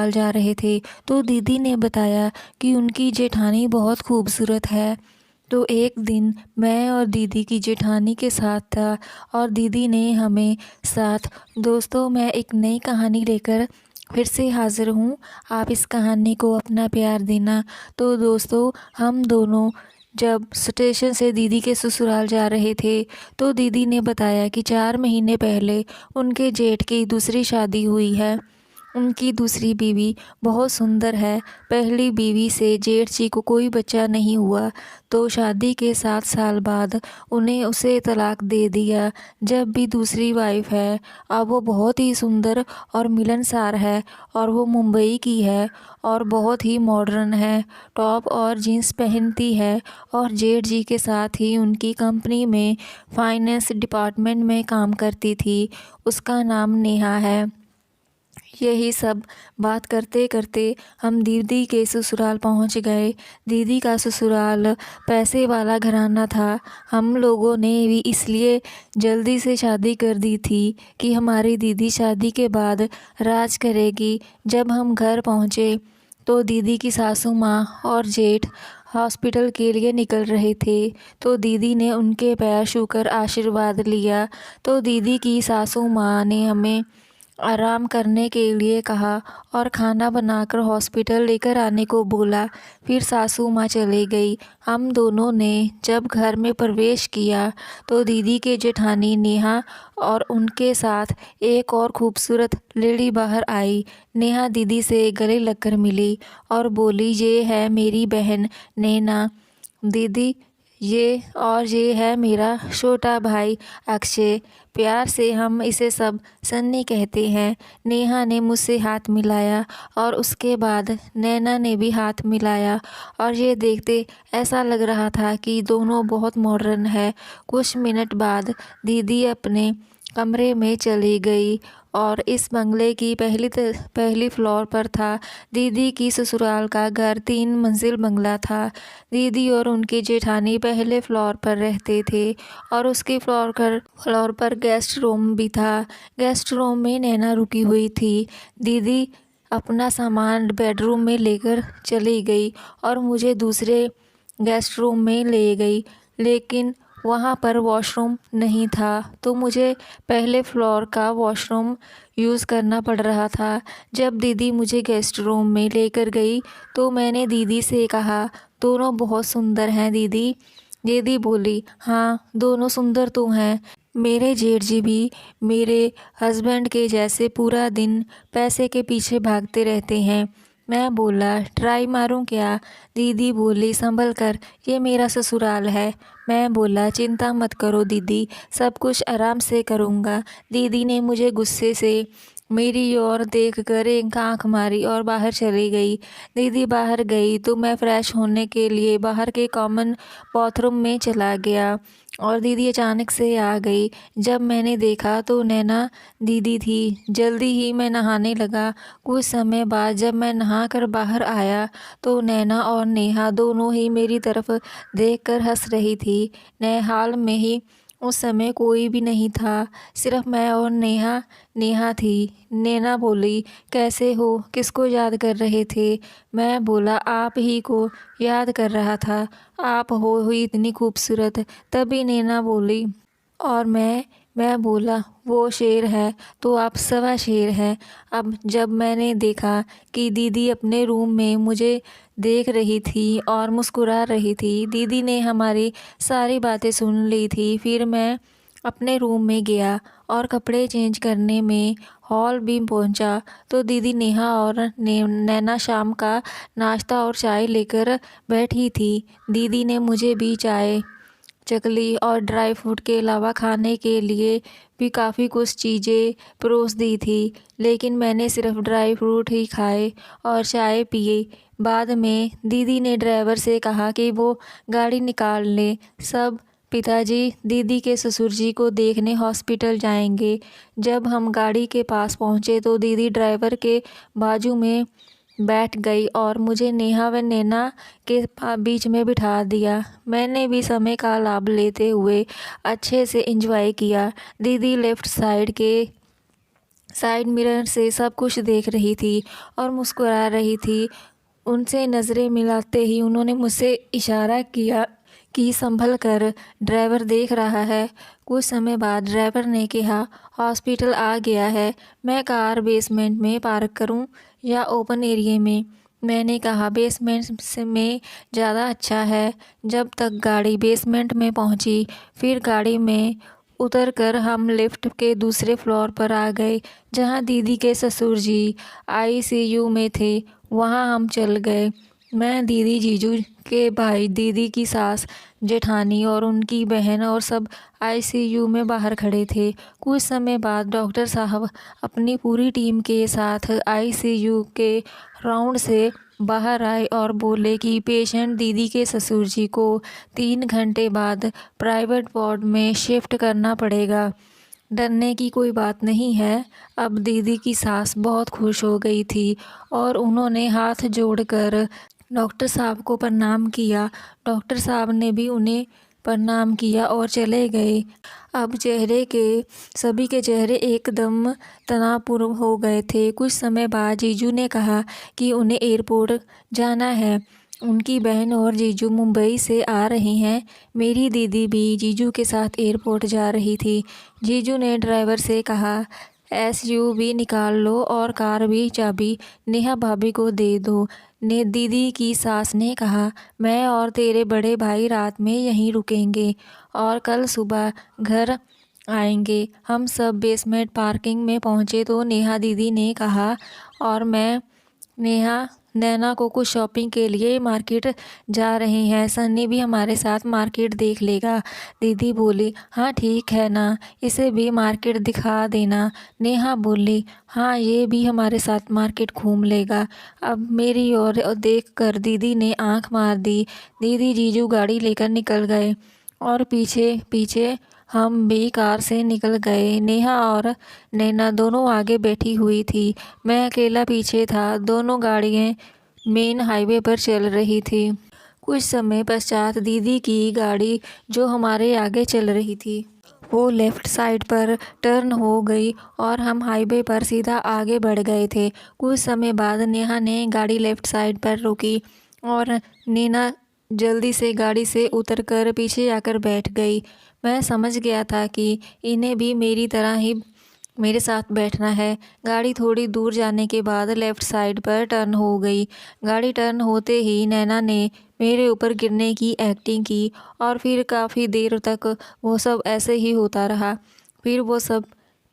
जा रहे थे तो दीदी ने बताया कि उनकी जेठानी बहुत खूबसूरत है। तो एक दिन मैं और दीदी की जेठानी के साथ था और दीदी ने हमें साथ। दोस्तों, मैं एक नई कहानी लेकर फिर से हाज़िर हूँ। आप इस कहानी को अपना प्यार देना। तो दोस्तों, हम दोनों जब स्टेशन से दीदी के ससुराल जा रहे थे तो दीदी ने बताया कि 4 महीने पहले उनके जेठ की दूसरी शादी हुई है। उनकी दूसरी बीवी बहुत सुंदर है। पहली बीवी से जेठ जी को कोई बच्चा नहीं हुआ तो शादी के 7 साल बाद उन्हें उसे तलाक दे दिया। जब भी दूसरी वाइफ है, अब वो बहुत ही सुंदर और मिलनसार है और वो मुंबई की है और बहुत ही मॉडर्न है। टॉप और जीन्स पहनती है और जेठ जी के साथ ही उनकी कंपनी में फाइनेंस डिपार्टमेंट में काम करती थी। उसका नाम नेहा है। यही सब बात करते करते हम दीदी के ससुराल पहुंच गए। दीदी का ससुराल पैसे वाला घराना था। हम लोगों ने भी इसलिए जल्दी से शादी कर दी थी कि हमारी दीदी शादी के बाद राज करेगी। जब हम घर पहुंचे तो दीदी की सासू माँ और जेठ हॉस्पिटल के लिए निकल रहे थे तो दीदी ने उनके पैर छूकर आशीर्वाद लिया। तो दीदी की सासू माँ ने हमें आराम करने के लिए कहा और खाना बनाकर हॉस्पिटल लेकर आने को बोला। फिर सासू माँ चली गई। हम दोनों ने जब घर में प्रवेश किया तो दीदी के जेठानी नेहा और उनके साथ एक और खूबसूरत लेडी बाहर आई। नेहा दीदी से गले लगकर मिली और बोली, ये है मेरी बहन नैना दीदी, ये है मेरा छोटा भाई अक्षय। प्यार से हम इसे सब सन्नी कहते हैं। नेहा ने मुझसे हाथ मिलाया और उसके बाद नैना ने भी हाथ मिलाया और ये देखते ऐसा लग रहा था कि दोनों बहुत मॉडर्न है। कुछ मिनट बाद दीदी अपने कमरे में चली गई और इस बंगले की पहली फ्लोर पर था। दीदी की ससुराल का घर 3 मंजिल बंगला था। दीदी और उनकी जेठानी पहले फ्लोर पर रहते थे और उसके फ्लोर पर गेस्ट रूम भी था। गेस्ट रूम में नैना रुकी हुई थी। दीदी अपना सामान बेडरूम में लेकर चली गई और मुझे दूसरे गेस्ट रूम में ले गई, लेकिन वहाँ पर वॉशरूम नहीं था तो मुझे पहले फ्लोर का वॉशरूम यूज़ करना पड़ रहा था। जब दीदी मुझे गेस्ट रूम में लेकर गई तो मैंने दीदी से कहा, दोनों बहुत सुंदर हैं दीदी। दीदी बोली, हाँ दोनों सुंदर तो हैं। मेरे जेठ जी भी मेरे हस्बैंड के जैसे पूरा दिन पैसे के पीछे भागते रहते हैं। मैं बोला, ट्राई मारूं क्या? दीदी बोली, संभल कर, ये मेरा ससुराल है। मैं बोला, चिंता मत करो दीदी, सब कुछ आराम से करूँगा। दीदी ने मुझे गुस्से से मेरी ओर देखकर एक आंख मारी और बाहर चली गई। दीदी बाहर गई तो मैं फ्रेश होने के लिए बाहर के कॉमन बाथरूम में चला गया और दीदी अचानक से आ गई। जब मैंने देखा तो नैना दीदी थी। जल्दी ही मैं नहाने लगा। कुछ समय बाद जब मैं नहाकर बाहर आया तो नैना और नेहा दोनों ही मेरी तरफ देखकर हंस रही थी। हाल में ही उस समय कोई भी नहीं था, सिर्फ मैं और नेहा थी। नैना बोली, कैसे हो, किसको याद कर रहे थे? मैं बोला, आप ही को याद कर रहा था, आप हो ही इतनी खूबसूरत। तभी नैना बोली, और मैं बोला, वो शेर है तो आप सवा शेर हैं। अब जब मैंने देखा कि दीदी अपने रूम में मुझे देख रही थी और मुस्कुरा रही थी, दीदी ने हमारी सारी बातें सुन ली थी। फिर मैं अपने रूम में गया और कपड़े चेंज करने में हॉल भी पहुंचा तो दीदी नेहा और नैना शाम का नाश्ता और चाय लेकर बैठी थी। दीदी ने मुझे भी चाय, चकली और ड्राई फ्रूट के अलावा खाने के लिए भी काफ़ी कुछ चीज़ें परोस दी थी, लेकिन मैंने सिर्फ ड्राई फ्रूट ही खाए और चाय पिए। बाद में दीदी ने ड्राइवर से कहा कि वो गाड़ी निकाल ले, सब पिताजी दीदी के ससुर जी को देखने हॉस्पिटल जाएंगे। जब हम गाड़ी के पास पहुँचे तो दीदी ड्राइवर के बाजू में बैठ गई और मुझे नेहा व नैना के बीच में बिठा दिया। मैंने भी समय का लाभ लेते हुए अच्छे से एंजॉय किया। दीदी लेफ़्ट साइड के साइड मिरर से सब कुछ देख रही थी और मुस्कुरा रही थी। उनसे नज़रें मिलाते ही उन्होंने मुझसे इशारा किया कि संभल कर, ड्राइवर देख रहा है। कुछ समय बाद ड्राइवर ने कहा, हॉस्पिटल आ गया है, मैं कार बेसमेंट में पार्क करूं या ओपन एरिया में। मैंने कहा बेसमेंट में ज़्यादा अच्छा है। जब तक गाड़ी बेसमेंट में पहुंची, फिर गाड़ी में उतरकर हम लिफ्ट के दूसरे फ्लोर पर आ गए जहां दीदी के ससुर जी आईसीयू में थे। वहां हम चल गए। मैं, दीदी, जीजू के भाई, दीदी की सास, जेठानी और उनकी बहन और सब आईसीयू में बाहर खड़े थे। कुछ समय बाद डॉक्टर साहब अपनी पूरी टीम के साथ आईसीयू के राउंड से बाहर आए और बोले कि पेशेंट दीदी के ससुर जी को 3 घंटे बाद प्राइवेट वार्ड में शिफ्ट करना पड़ेगा। डरने की कोई बात नहीं है। अब दीदी की सास बहुत खुश हो गई थी और उन्होंने हाथ जोड़कर डॉक्टर साहब को प्रणाम किया। डॉक्टर साहब ने भी उन्हें प्रणाम किया और चले गए। अब सभी के चेहरे एकदम तनावपूर्ण हो गए थे। कुछ समय बाद जीजू ने कहा कि उन्हें एयरपोर्ट जाना है। उनकी बहन और जीजू मुंबई से आ रहे हैं। मेरी दीदी भी जीजू के साथ एयरपोर्ट जा रही थी। जीजू ने ड्राइवर से कहा, एसयूवी निकाल लो और कार भी चाबी नेहा भाभी को दे दो। ने दीदी की सास ने कहा, मैं और तेरे बड़े भाई रात में यहीं रुकेंगे और कल सुबह घर आएंगे। हम सब बेसमेंट पार्किंग में पहुंचे तो नेहा दीदी ने कहा, और मैं नैना को कुछ शॉपिंग के लिए मार्केट जा रहे हैं, सन्नी भी हमारे साथ मार्केट देख लेगा। दीदी बोली, हाँ ठीक है ना, इसे भी मार्केट दिखा देना। नेहा बोली, हाँ ये भी हमारे साथ मार्केट घूम लेगा। अब मेरी ओर देख कर दीदी ने आंख मार दी। दीदी जीजू गाड़ी लेकर निकल गए और पीछे पीछे हम भी कार से निकल गए। नेहा और नैना दोनों आगे बैठी हुई थी, मैं अकेला पीछे था। दोनों गाड़ियाँ मेन हाईवे पर चल रही थी। कुछ समय पश्चात दीदी की गाड़ी जो हमारे आगे चल रही थी वो लेफ़्ट साइड पर टर्न हो गई और हम हाईवे पर सीधा आगे बढ़ गए थे। कुछ समय बाद नेहा ने गाड़ी लेफ़्ट साइड पर रोकी और नैना जल्दी से गाड़ी से उतरकर पीछे आकर बैठ गई। मैं समझ गया था कि इन्हें भी मेरी तरह ही मेरे साथ बैठना है। गाड़ी थोड़ी दूर जाने के बाद लेफ़्ट साइड पर टर्न हो गई। गाड़ी टर्न होते ही नैना ने मेरे ऊपर गिरने की एक्टिंग की और फिर काफ़ी देर तक वो सब ऐसे ही होता रहा। फिर वो सब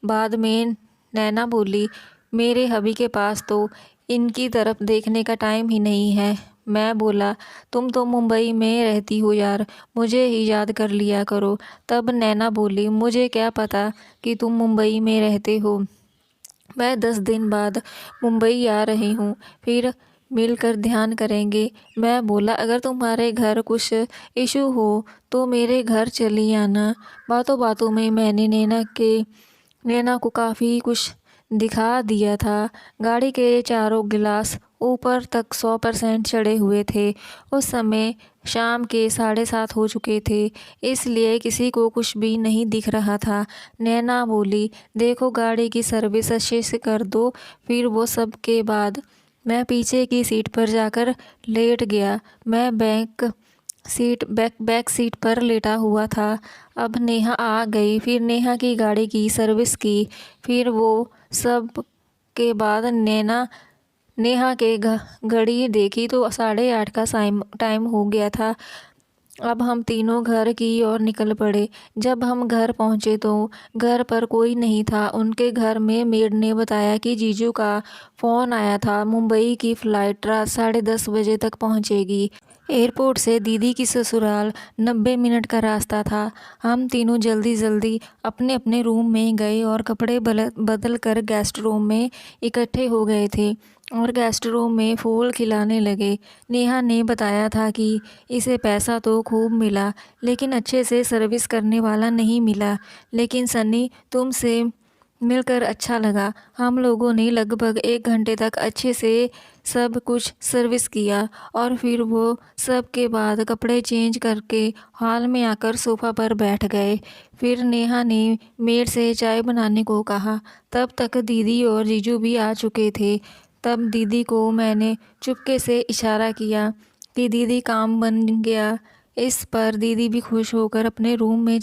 बाद में नैना बोली, मेरे हबी के पास तो इनकी तरफ देखने का टाइम ही नहीं है। मैं बोला, तुम तो मुंबई में रहती हो यार, मुझे ही याद कर लिया करो। तब नैना बोली, मुझे क्या पता कि तुम मुंबई में रहते हो, मैं 10 दिन बाद मुंबई आ रही हूँ, फिर मिलकर ध्यान करेंगे। मैं बोला, अगर तुम्हारे घर कुछ इशू हो तो मेरे घर चली आना। बातों बातों में मैंने नैना को काफ़ी कुछ दिखा दिया था। गाड़ी के चारों गिलास ऊपर तक 100% चढ़े हुए थे। उस समय शाम के 7:30 हो चुके थे, इसलिए किसी को कुछ भी नहीं दिख रहा था। नैना बोली, देखो गाड़ी की सर्विस अच्छे से कर दो। फिर वो सब के बाद मैं पीछे की सीट पर जाकर लेट गया। मैं बैक सीट पर लेटा हुआ था। अब नेहा आ गई। फिर नेहा की गाड़ी की सर्विस की। फिर वो सब के बाद नेहा के घड़ी देखी तो 8:30 का टाइम हो गया था। अब हम तीनों घर की ओर निकल पड़े। जब हम घर पहुंचे तो घर पर कोई नहीं था। उनके घर में मेड ने बताया कि जीजू का फ़ोन आया था, मुंबई की फ़्लाइट रात 10:30 बजे तक पहुंचेगी। एयरपोर्ट से दीदी की ससुराल 90 मिनट का रास्ता था। हम तीनों जल्दी जल्दी अपने अपने रूम में गए और कपड़े बदल कर गेस्ट रूम में इकट्ठे हो गए थे और गेस्ट रूम में फूल खिलाने लगे। नेहा ने बताया था कि इसे पैसा तो खूब मिला लेकिन अच्छे से सर्विस करने वाला नहीं मिला। लेकिन सन्नी, तुमसे मिलकर अच्छा लगा। हम लोगों ने लगभग 1 घंटे तक अच्छे से सब कुछ सर्विस किया और फिर वो सब के बाद कपड़े चेंज करके हॉल में आकर सोफ़ा पर बैठ गए। फिर नेहा ने मेड से चाय बनाने को कहा। तब तक दीदी और जीजू भी आ चुके थे। तब दीदी को मैंने चुपके से इशारा किया कि दीदी काम बन गया। इस पर दीदी भी खुश होकर अपने रूम में